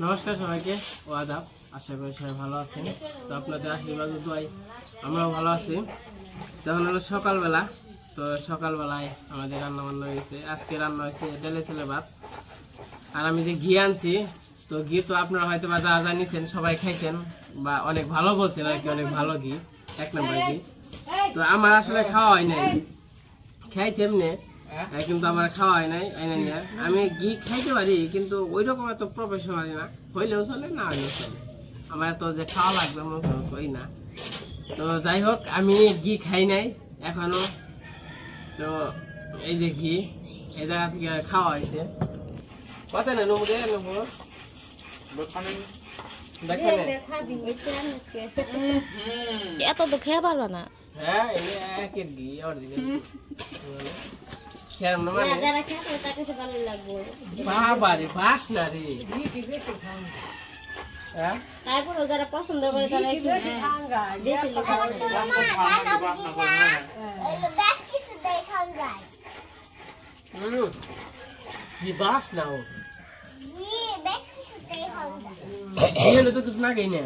নমস্কার সবাইকে, ও আদাব। আশা করি সবাই ভালো আছেন। তো আপনাদের আশীর্বাদ দোয়াই আমরাও ভালো আছি। তখন হলো সকালবেলা, তো সকালবেলায় আমাদের রান্না বান্না হয়েছে। আজকে রান্না হয়েছে ডেলে ছেলে ভাত, আর আমি যে ঘি আনছি, তো ঘি তো আপনারা হয়তো বা যা জানিয়েছেন, সবাই খাইছেন বা অনেক ভালো বলছেন আর কি, অনেক ভালো ঘি, 1 নম্বর ঘি। তো আমার আসলে খাওয়া হয় নাই, খাইছে এমনি, কিন্তু আমার খাওয়া হয় নাই। আমি ঘি খাইতে পারি, কিন্তু ওই রকম এত প্রফেশনাল না, হইলেও চলে না হইলেও চলে, আমার এত যে খাওয়া লাগবে কই না। তো যাই হোক, আমি ঘি খাই নাই এখনো। তো এই যে ঘি এই জায়গা থেকে খাওয়া হয়েছে। কত না নমুরে এত তো খেয়ে পারবা না। হ্যাঁ, একের ঘি অরিজিনাল খেয়াল না মানে যারা খেয়ে তার কাছে ভালো লাগবে। বাবা রে, বাসনা রে। হ্যাঁ, তারপরে যারা পছন্দ করে তারা একটু বেশি লোক কি বাসনা ও ঘি হলে তো কিছু না খাই না,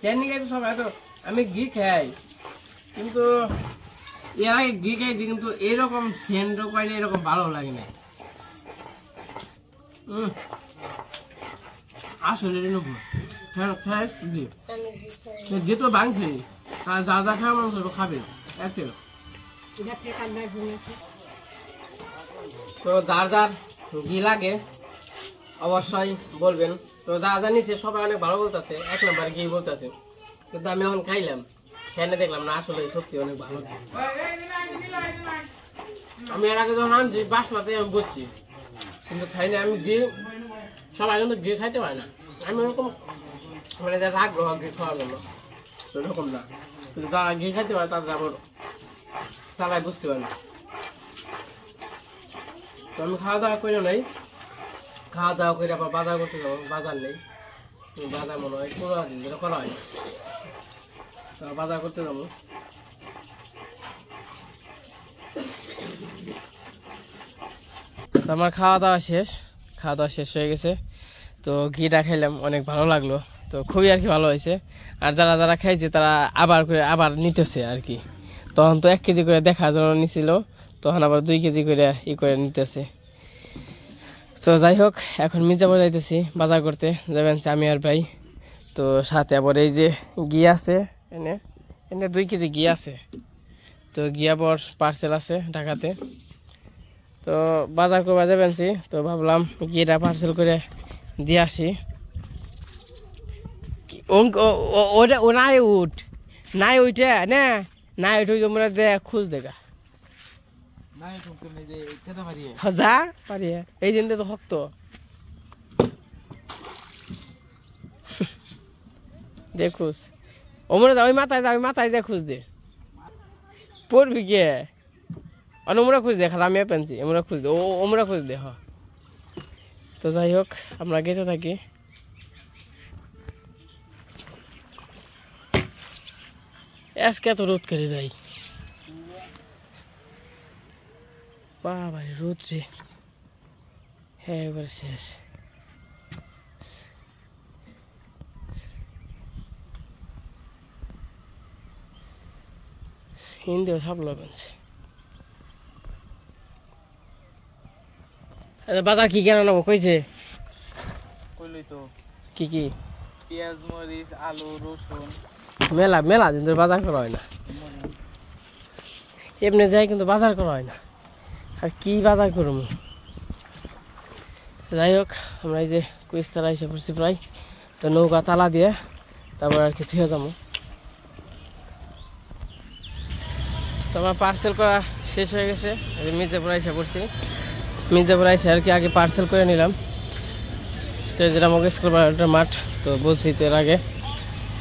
তেমনি খাই তো সবাই। তো আমি ঘি খাই, কিন্তু এর আগে ঘি খাইছি, কিন্তু এরকম সেন্ট পাইলে এরকম ভালো লাগে না। আসলে ঘি তো ভাঙছে, যা যা খাওয়া মানুষ খাবে এতে। তো যার যার ঘি লাগে অবশ্যই বলবেন। তো যা জানিছে সবাই অনেক ভালো বলতেছে, 1 নম্বর ঘি বলতেছে, কিন্তু আমি এখন খাইলাম, খেয়ে দেখলাম না আসলে সত্যি অনেক ভালো। আমি এর আগে যখন আনছি বাসনাতে আমি বুঝছি, কিন্তু খাই না আমি ঘি। সবাই কিন্তু ঘি খাইতে পারে না, আমি ওরকম মানে যারা আগ্রহ ঘি খাওয়ার জন্য ওরকম না, কিন্তু যারা ঘি খাইতে পারে তাদের আবার তারাই বুঝতে পারে না। তো আমি খাওয়া দাওয়া করে নাই, খাওয়া দাওয়া করে আবার বাজার করতে যাবো, বাজার নেই, বাজার মনে হয় 15 দিন ধরে করা হয়, তো বাজার করতে যাবো। তো আমার খাওয়া দাওয়া শেষ হয়ে গেছে। তো ঘিটা খাইলাম, অনেক ভালো লাগলো, তো খুবই আর কি ভালো হয়েছে। আর যারা যারা খাইছে তারা আবার নিতেছে আর কি। তখন তো 1 কেজি করে দেখার জন্য নিছিল, তখন আবার 2 কেজি করে নিতেছে। তো যাই হোক, এখন মির্জাপুর যাইতেছি বাজার করতে, যাবেন আমি আর ভাই। তো সাথে আবার এই যে ঘি আছে, এনে 2 কেজি ঘি আছে। তো ঘি আবার পার্সেল আছে ঢাকাতে, তো বাজার করবা যাবেন। তো ভাবলাম ঘিটা পার্সেল করে দিয়ে আসি। ও নাই উঠ নাই উঠে না, নাই উঠে তোমরা খুঁজ দেখা যা পারি, এই দিন তো শক্ত দেখুস। ওমরা যা, ওই মাথায় যা খুঁজ দে, পড়বি কে? ওমরা খুঁজ দে, খালা আমি পেনছি, ওমরা খুঁজ দে, ওমরা খুঁজ দে। তো যাই হোক, আমরা গেতে থাকি। আজকে তো রোদ করে ভাই, বাবা রোদ রে, হ্যাঁ এবারে শেষ। হিন্দিও ছাপলো পেনছে। বাজার কি কেন নেবো কইছে? কইলই তো কি কি? পেঁয়াজ, মরিচ, আলু, রসুন, মেলা দিন ধরে বাজার করা হয় না, এমনি যাই কিন্তু বাজার করা হয় না। আর কি বাজার করবো? যাই হোক, আমরা এই যে কুইস্তারা এসে পড়ছি প্রায়। তো নৌকা তালা দিয়ে তারপর আর কি থেকে যাবো। তো আমার পার্সেল করা শেষ হয়ে গেছে, মির্জাপুর এসে পড়ছি। মির্জাপুর এসে আর কি আগে পার্সেল করে নিলাম। তো যেটা মগেশ করবার একটা মাঠ, তো বলছি তো এর আগে।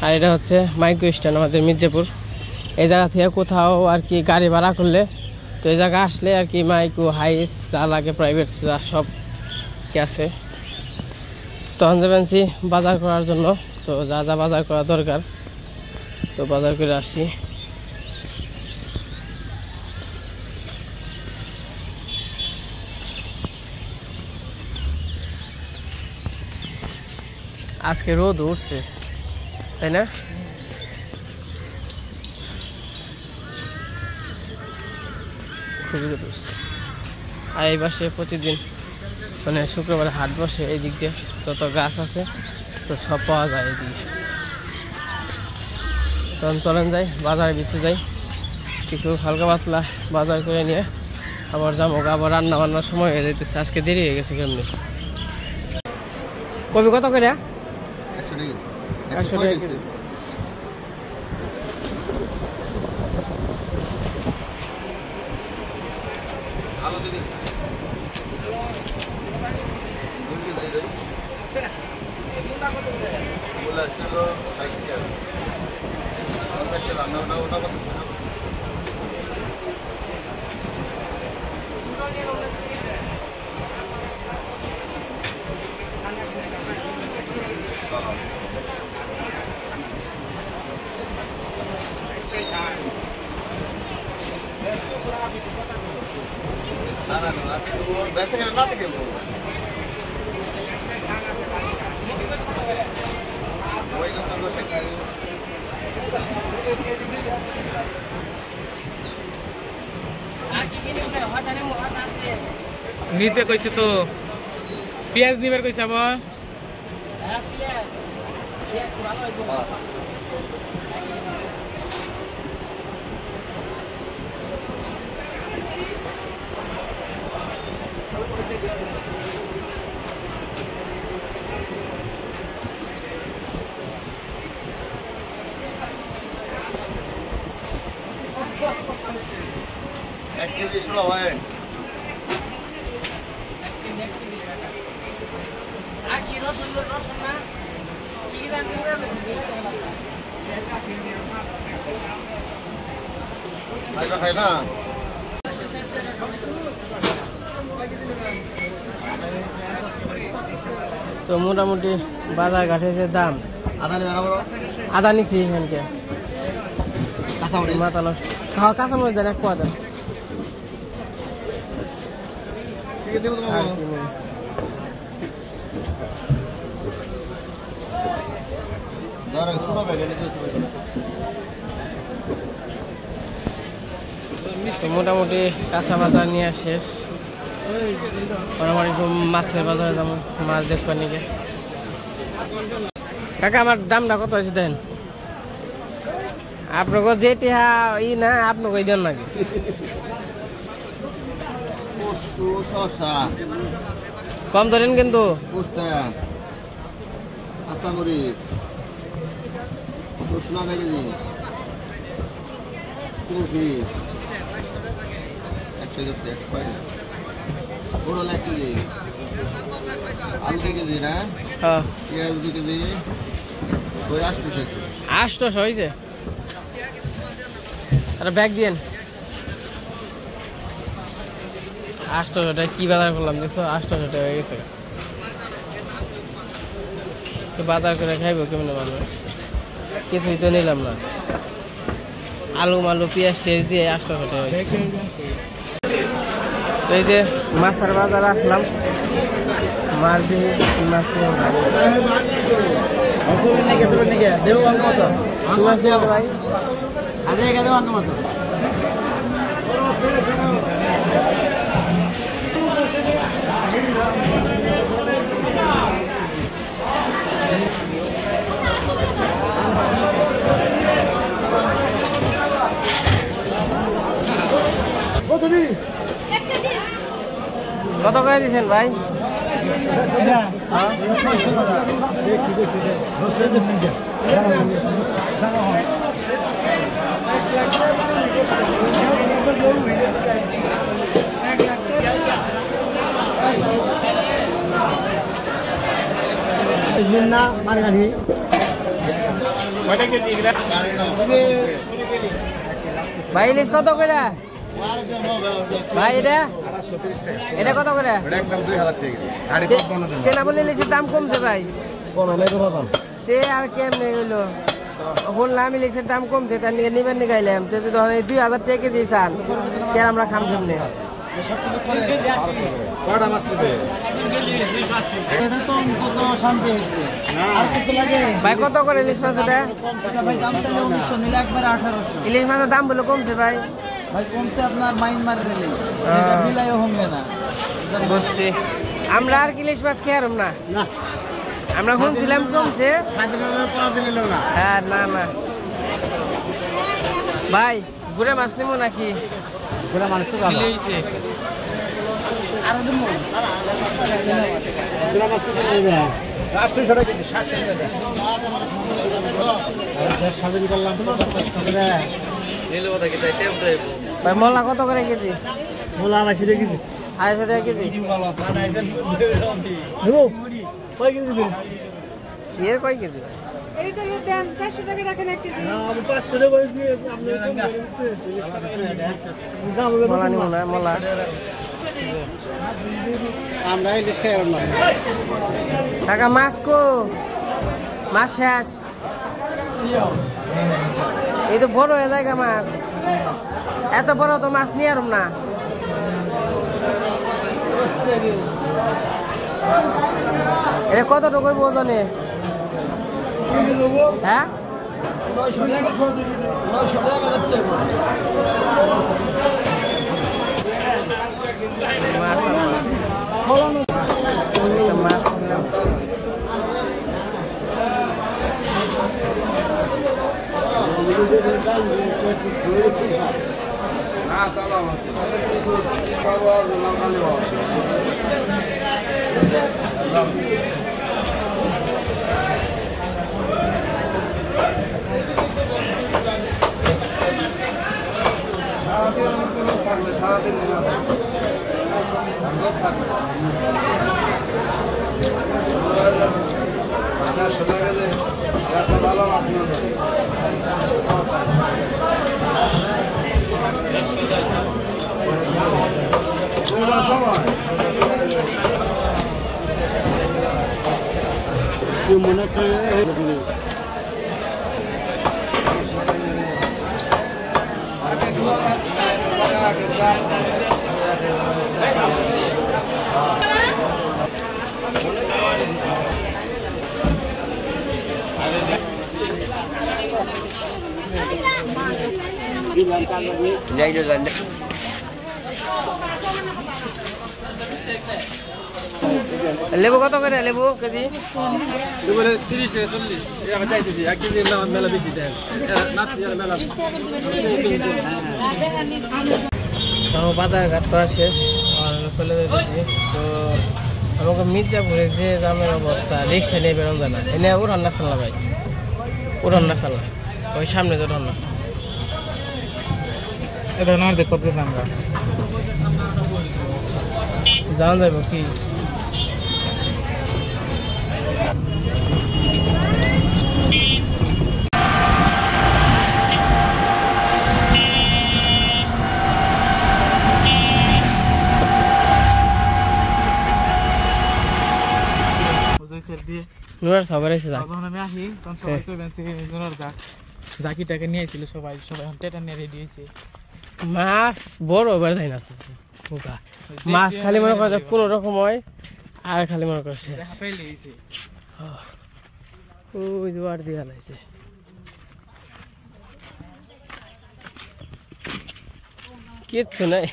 আর এটা হচ্ছে মাইক্রো স্ট্যান্ড আমাদের মির্জাপুর। এই জায়গা থেকে কোথাও আর কি গাড়ি ভাড়া করলে, তো এই জায়গা আসলে আর কি মাইক্রো হাইস যা লাগে প্রাইভেট যা সব আছে। তখন যাবেনছি বাজার করার জন্য, তো যা যা বাজার করা দরকার তো বাজার করে আসছি। আজকে রোদ উঠছে, তাই না? খুবই রোদ উঠছে। আর এই পাশে প্রতিদিন মানে শুক্রবার হাট বসে, এই দিক দিয়ে যত গাছ আছে তো সব পাওয়া যায় এইদিকে। তখন চলেন যাই, বাজারের ভিতরে যাই, কিছু হালকা পাতলা বাজার করে নিয়ে আবার যাবো। আবার রান্না বান্নার সময় হয়ে যাইতেছে, আজকে দেরি হয়ে গেছে কেমনি। কবি কত করে? 100 টাকা কেজি। নিতে কইছে তো, পেঁয়াজ নিবার কইছে আবার। এক কেজি ষোলো হয়। খাই না তো মোটামুটি বাজার ঘাটে যে দাম, আদা নিছি এখানকে মাতালস। হ্যাঁ, কাঁচামরিচ দেন 1 পোয়া দেন। তো মোটামুটি কাঁচা বাজার নিয়ে শেষ। আমার একটু মাছের বাজারে যাবো, মাছ দেখবার নিকে। কাকা আমার দামটা কত আছে দেন? আপনাকে যেটি ই না আপনাকে দেন নাকি? কম ধরেন কিন্তু। আলু 2 কেজি না? হ্যাঁ, পেঁয়াজ 2 কেজি, 800 হয়েছে। আর ব্যাগ দিয়েন। 800 টাকা কি বাজার করলাম দেখছো? 800 টাকা হয়ে গেছে। তো বাজার করে খাইবো কেমন মানুষ? কিছুই তো নিলাম না। আলু মালু পেঁয়াজ টেজ দিয়ে 800 টাকা হয়েছে। তো এই যে মাছের বাজার আসলাম, মাছ দিয়ে মাছ নিয়ে মাছ দেওয়া ভাই। কত করে দিচ্ছেন ভাই? ভাই ইলিশ কত করে ভাই? এটা কত করে? বলে ইলিশের দাম কমছে ভাই। আর কেমনে হইলো বললাম ইলিশের দাম কমছে, তার নিয়ে নিবেন নিগাইলাম। তো 2000 টাকা কেজি চান, কে আমরা খাম কেমনে? কয়টা মাছ নিবে? এটা তো কত শান্তি হয়েছে আর কিছু লাগে ভাই কত করে ইলিশ মাছ এটা? এটা ভাই দাম চাইলে 1900 নিলে একবারে 1800 ইলিশ মাছের দাম বলে কমছে ভাই? ভাই কমছে আপনার মাইনমার রিলিজ যেটা বিলাইও হবে না বুঝছি। আমরা আর কি ইলিশ মাছ খেয়ারম না, আমরা শুনছিলাম কমছে। হ্যাঁ না না ভাই গুড়ে মাছ নিবো নাকি? পুরো মানুষ তো ভালো আর দিমু পুরো মাছ কত নেবে 800 টাকা কেজি 700 টাকা আর সাবিন করলাম 50 টাকা নিলে কথা কি চাইতে উঠে ভাই মোলা কত করে কেজি? মোলা 80 টাকা কেজি 250 টাকা কেজি। দেবো কয় কেজি দিবেন এর কয় কেজি? এইটা দেন 400 টাকা রাখেন এক কেজি। না আমি 500 টাকা করে দিয়ে আপনি মোলা নিব না মোলা। আমরা এই লিস্টে আর না টাকা মাছ কো? মাছ শেষ। এই তো বড় হয়ে যায় মাছ, এত বড় তো মাছ নিয়ে আর না। এটা কতটুকু ওজনে? হ্যাঁ 900 টাকা মাছ মনে করে যাইলো জানে লেবু কত করে লেবু কেজি? 30 থেকে 40 এরকম চাইতেছি এক কেজি মেলা বেশি দেন মেলা তো বাজার ঘাট করা শেষ আর চলে যাচ্ছি। তো আমাকে মির্জাপুরে যে জামের অবস্থা, রিক্সা নিয়ে বেরোন যায় না। এনে উড়ান না চালা ভাই, উড়ান না চালা, ওই সামনে যে উড়ান না এটা না দেখো আমরা জানা যাইব কি? নুরার সবার এসে যাক। যখন আমি আসি তখন সবাই তো জাকিটাকে নিয়ে এসেছিল সবাই সবাই টেটা নিয়ে রেডি হয়েছে। মাছ বড় এবার যাই না তো বোকা। মাছ খালি মনে করা যায় কোনো রকম হয়, আর খালি মনে করা শেষ। দেখা পাইলে হয়েছে ওই যে আর দিয়ে আনাইছে। কিচ্ছু নাই।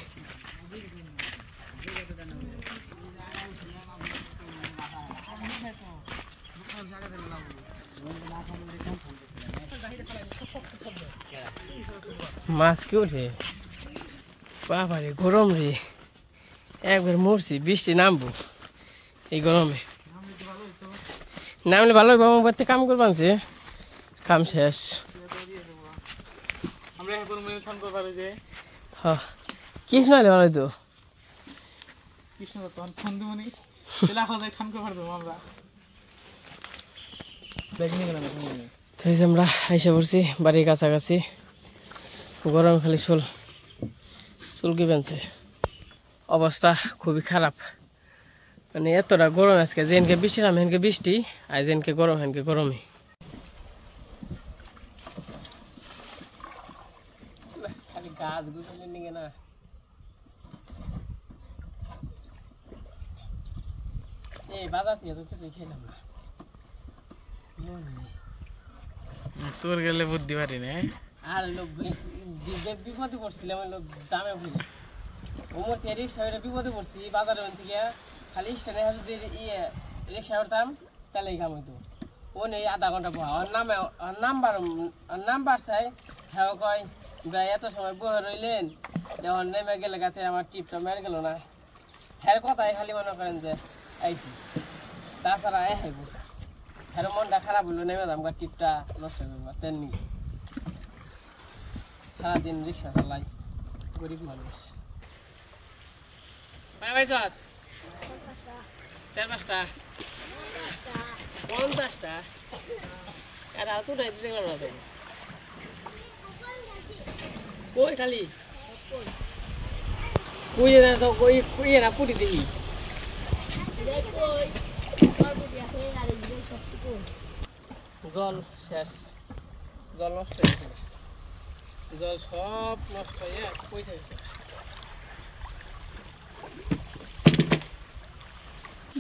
মাছ কি ওঠে বাবারে, গরম রে একবার মরছি। বৃষ্টি নামবো এই গরমে, নামলে ভালো বাবা বাড়িতে কাম করবানছে, কাম শেষ। আমরা এখন মেনশন করবার যে হ্যাঁ কৃষ্ণ হলে ভালো তো কৃষ্ণ তখন ফোন দেবনি তেলা খাওয়া স্নান করবার দেবো আমরা দেখিনি গেলাম। আমরা আইসা পড়ছি বাড়ির কাছাকাছি। গরম খালি চুলকি বেঁধছে, অবস্থা খুবই খারাপ। মানে এতটা গরম আজকে, যেনকে বৃষ্টি নাম হেনকে বৃষ্টি, আর যেনকে গরম হেনকে গরমই। খালি গাছ গুছালে নিয়ে না এই বাজার থেকে তো কিছু খেলাম না মন নেই চোর গেলে বুদ্ধি পারি না আর লোক বিপদে পড়ছিলাম লোক জামে ভুলে ওমর থেকে রিক্সা বিপদে পড়ছি বাজারের থেকে খালি স্ট্যান্ডে যদি রিক্সা করতাম তাহলেই কাম হইতো ও নেই আধা ঘন্টা বহা নাম্বার চাই হ্যাঁ কয় ভাই এত সময় বহে রইলেন যখন নেমে গেলে গাতে আমার টিপটা মেরে গেল না হ্যাঁ কথাই খালি মনে করেন যে আইসি তাছাড়া হাইব হ্যাঁ মনটা খারাপ হলো নেমে দাম টিপটা নষ্ট করবো তেমনি সারাদিন রিক্সা চালাই গরিব মানুষ ভাই চত 4-5টা 50টা আর তো দিতে গেল না কই খালি কই না তো কই না পুরি দেখি জল শেষ জল নষ্ট হয়ে গেছে জল সব নষ্ট হয়ে পয়সা গেছে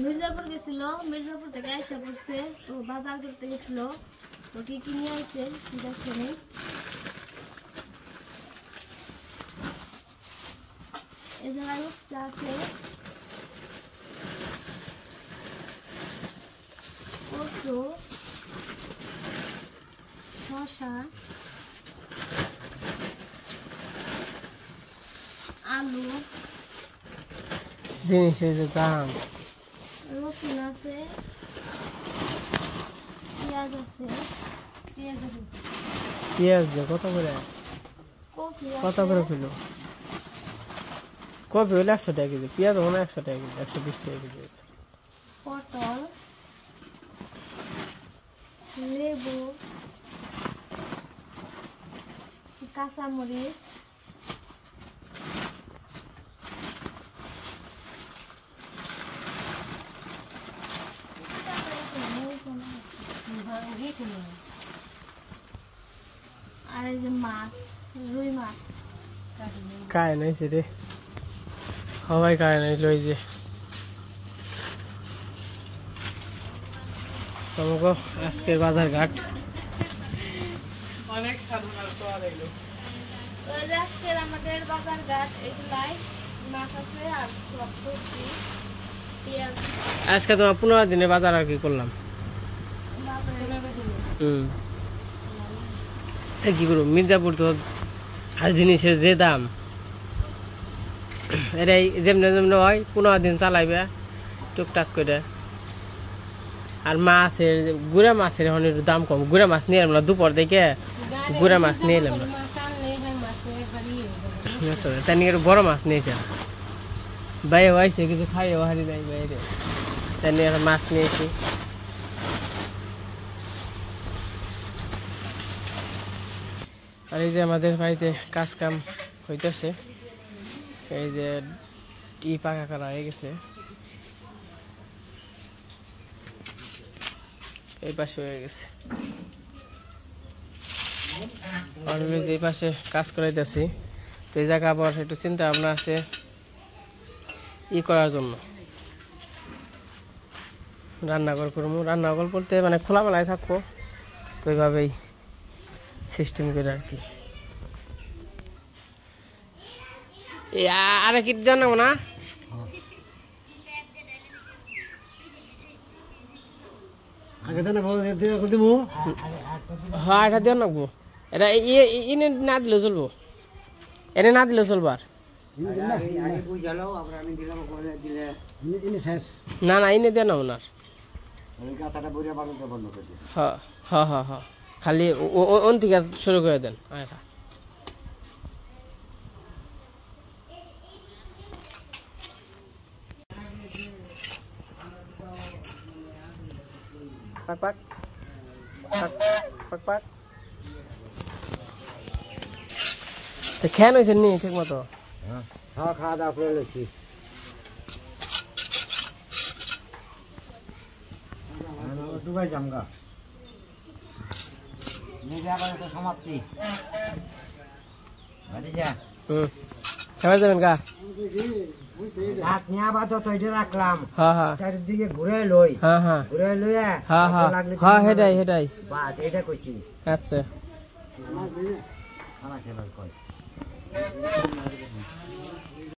মির্জাপুর গেছিল মির্জাপুর থেকে আইসা পড়ছে তো বাজার করতে গেছিল তো কি কি নিয়ে আইছে দেখেন এই জায়গায় উস্তা আছে কচু শসা আলু জিনিসের যে দাম রসুন আছে পেঁয়াজ আছে পেঁয়াজ কত করে কফি কত করে কিলো কপি হলে 100 টাকা কেজি পেঁয়াজ হলে 100 টাকা কেজি 120 টাকা কেজি পটল লেবু কাঁচামরিচ আর এই যে মাছ রুই মাছ কায় নাইছে রে সবাই কায় নাই লই যে তোমাকে আজকের বাজার ঘাট অনেক সাধারণ তো আর এলো তো এই যে আজকের আমাদের বাজার ঘাট এগুলাই মাছ আছে আর সব সবজি পেঁয়াজ আজকে তোমার 15 দিনে বাজার আর কি করলাম কি করবো মির্জাপুর তো আর জিনিসের যে দাম এটাই যেমনি যেমনি হয় 15 দিন চালাইবে টুকটাক করে আর মাছের গুড়া মাছের এখন একটু দাম কম গুড়া মাছ নিয়ে এলাম না দুপুর দেখে গুড়া মাছ নিয়ে এলাম না তাই নিয়ে বড় মাছ নিয়েছে বাইরে হয়েছে কিছু খাইও হারি নাই বাইরে তাই নিয়ে মাছ নিয়েছি আর এই যে আমাদের বাড়িতে কাজ কাম হইতেছে এই যে পাকা করা হয়ে গেছে এই পাশে হয়ে গেছে আর এই পাশে কাজ করাইতেছি তো এই জায়গা আবার একটু চিন্তা ভাবনা আছে করার জন্য রান্নাঘর করবো রান্নাঘর বলতে মানে খোলামেলায় থাকবো তো এইভাবেই সিস্টেম করে আর কি আরে কি জানাবো না হ্যাঁ এটা দিয়ে নাকবো এটা ইনে না দিলেও চলবো এনে না দিলেও চলবো আর না না ইনে দিয়ে না ওনার হ্যাঁ হ্যাঁ হ্যাঁ হ্যাঁ খালি ওন থেকে শুরু করে দেন আচ্ছা পাক পাক পাক পাক পাক তো খেয়ে নইছেন নি ঠিক মতো হ্যাঁ খাওয়া দাওয়া করে লইছি দুবাই জামগা সমাপ্তি খাবার যাবেন গা রাত নিয়ে আপাতত এটা রাখলাম হ্যাঁ হ্যাঁ চারিদিকে ঘুরে লই হ্যাঁ হ্যাঁ ঘুরে লইয়া হ্যাঁ হ্যাঁ লাগলে হ্যাঁ হেটাই বাদ এটা কইছি আচ্ছা খানা খেলার কয়